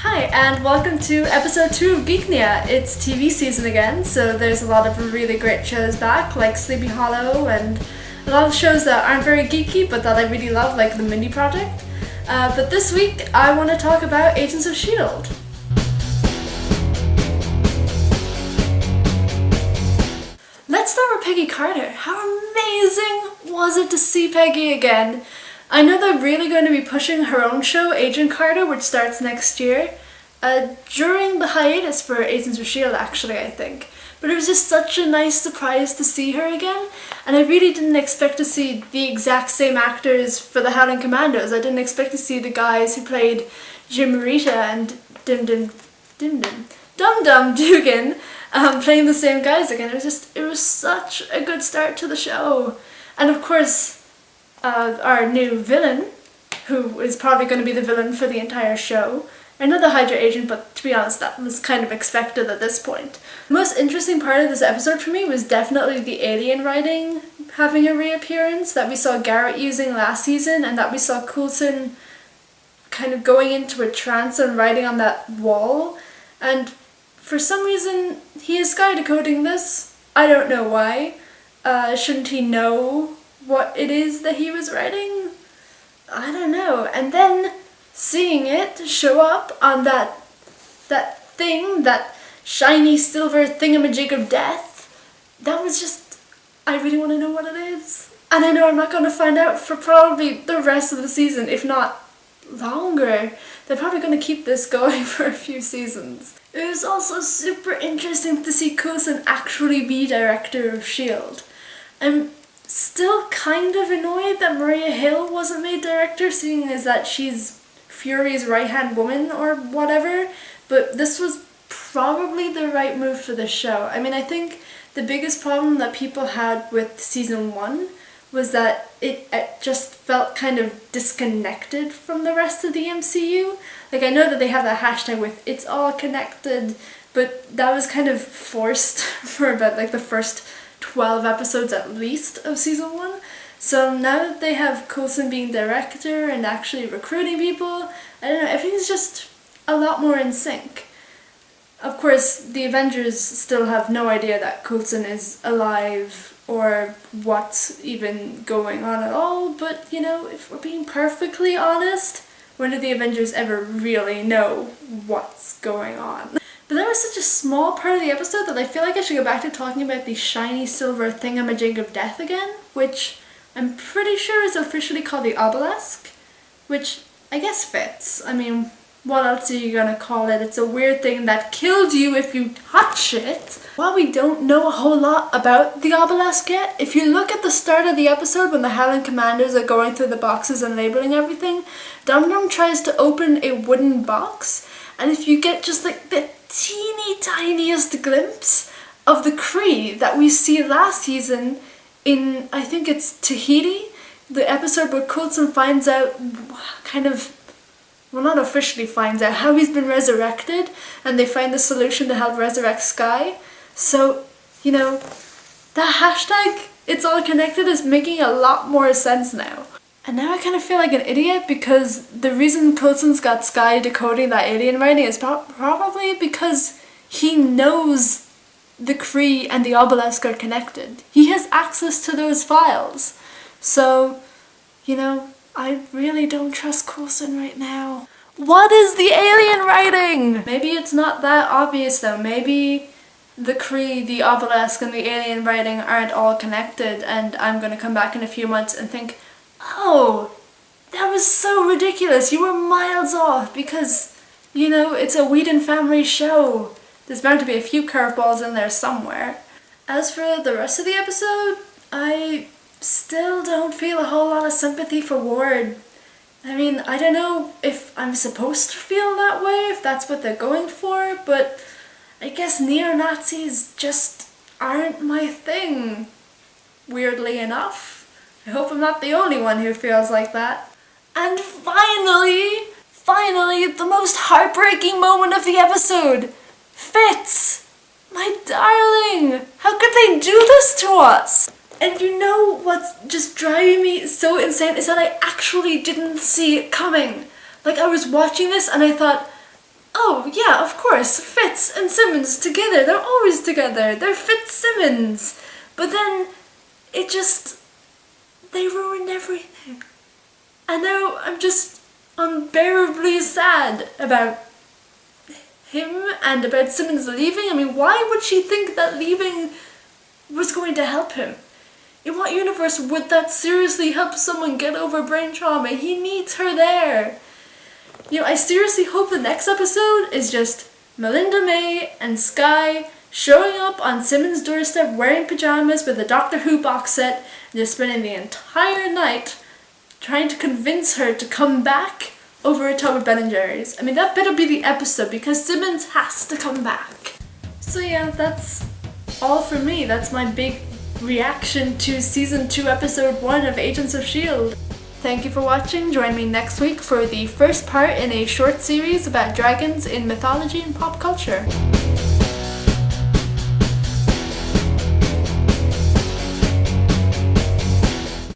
Hi, and welcome to episode 2 of GEEKNIA. It's TV season again, so there's a lot of really great shows back, like Sleepy Hollow, and a lot of shows that aren't very geeky, but that I really love, like The Mindy Project. But this week, I want to talk about Agents of S.H.I.E.L.D. Let's start with Peggy Carter. How amazing was it to see Peggy again? I know they're really going to be pushing her own show, Agent Carter, which starts next year, during the hiatus for Agents of S.H.I.E.L.D. actually, I think. But it was just such a nice surprise to see her again, and I really didn't expect to see the exact same actors for the Howling Commandos. I didn't expect to see the guys who played Jim Rita and Dum Dum Dugan playing the same guys again. It was such a good start to the show. And of course, our new villain, who is probably going to be the villain for the entire show. I know the Hydra agent, but to be honest, that was kind of expected at this point. The most interesting part of this episode for me was definitely the alien writing having a reappearance that we saw Garrett using last season, and that we saw Coulson kind of going into a trance and writing on that wall. And for some reason, he is sky decoding this. I don't know why. Shouldn't he know what it is that he was writing? I don't know. And then seeing it show up on that thing, that shiny silver thingamajig of death, that was just, I really want to know what it is. And I know I'm not going to find out for probably the rest of the season, if not longer. They're probably going to keep this going for a few seasons. It was also super interesting to see Coulson actually be director of S.H.I.E.L.D. I'm still kind of annoyed that Maria Hill wasn't made director, seeing as that she's Fury's right-hand woman or whatever, but this was probably the right move for the show. I mean, I think the biggest problem that people had with season 1 was that it just felt kind of disconnected from the rest of the MCU. Like, I know that they have that hashtag with "it's all connected," but that was kind of forced for about like the first 12 episodes at least of season 1. So now that they have Coulson being director and actually recruiting people, I don't know, everything's just a lot more in sync. Of course, the Avengers still have no idea that Coulson is alive or what's even going on at all, but you know, if we're being perfectly honest, when did the Avengers ever really know what's going on? But that was such a small part of the episode that I feel like I should go back to talking about the shiny silver thingamajig of death again, which I'm pretty sure is officially called the obelisk, which I guess fits. I mean, what else are you gonna call it? It's a weird thing that kills you if you touch it. While we don't know a whole lot about the obelisk yet, if you look at the start of the episode when the Howling Commandos are going through the boxes and labeling everything, Dum Dum tries to open a wooden box, and if you get just like the teeny tiniest glimpse of the Kree that we see last season in, I think it's Tahiti, the episode where Coulson finds out not officially finds out, how he's been resurrected, and they find the solution to help resurrect Skye. So, you know, that hashtag, it's all connected, is making a lot more sense now. And now I kind of feel like an idiot because the reason Coulson's got Skye decoding that alien writing is probably because he knows the Kree and the obelisk are connected. He has access to those files. So, you know, I really don't trust Coulson right now. What is the alien writing? Maybe it's not that obvious though. Maybe the Kree, the obelisk, and the alien writing aren't all connected, and I'm gonna come back in a few months and think, oh, that was so ridiculous. You were miles off because, you know, it's a Whedon family show. There's bound to be a few curveballs in there somewhere. As for the rest of the episode, I still don't feel a whole lot of sympathy for Ward. I mean, I don't know if I'm supposed to feel that way, if that's what they're going for, but I guess neo-Nazis just aren't my thing, weirdly enough. I hope I'm not the only one who feels like that. And finally, the most heartbreaking moment of the episode! Fitz! My darling! How could they do this to us? And you know what's just driving me so insane is that I actually didn't see it coming. Like, I was watching this and I thought, Oh, yeah, of course, Fitz and Simmons together. They're always together. They're Fitz-Simmons. But then, they ruined everything. And now I'm just unbearably sad about him and about Simmons leaving. I mean, why would she think that leaving was going to help him? In what universe would that seriously help someone get over brain trauma? He needs her there. I seriously hope the next episode is just Melinda May and Skye showing up on Simmons' doorstep wearing pajamas with a Doctor Who box set and just spending the entire night trying to convince her to come back over a tub of Ben & Jerry's. I mean, that better be the episode because Simmons has to come back. So yeah, that's all for me. That's my big reaction to Season 2, Episode 1 of Agents of S.H.I.E.L.D. Thank you for watching. Join me next week for the first part in a short series about dragons in mythology and pop culture.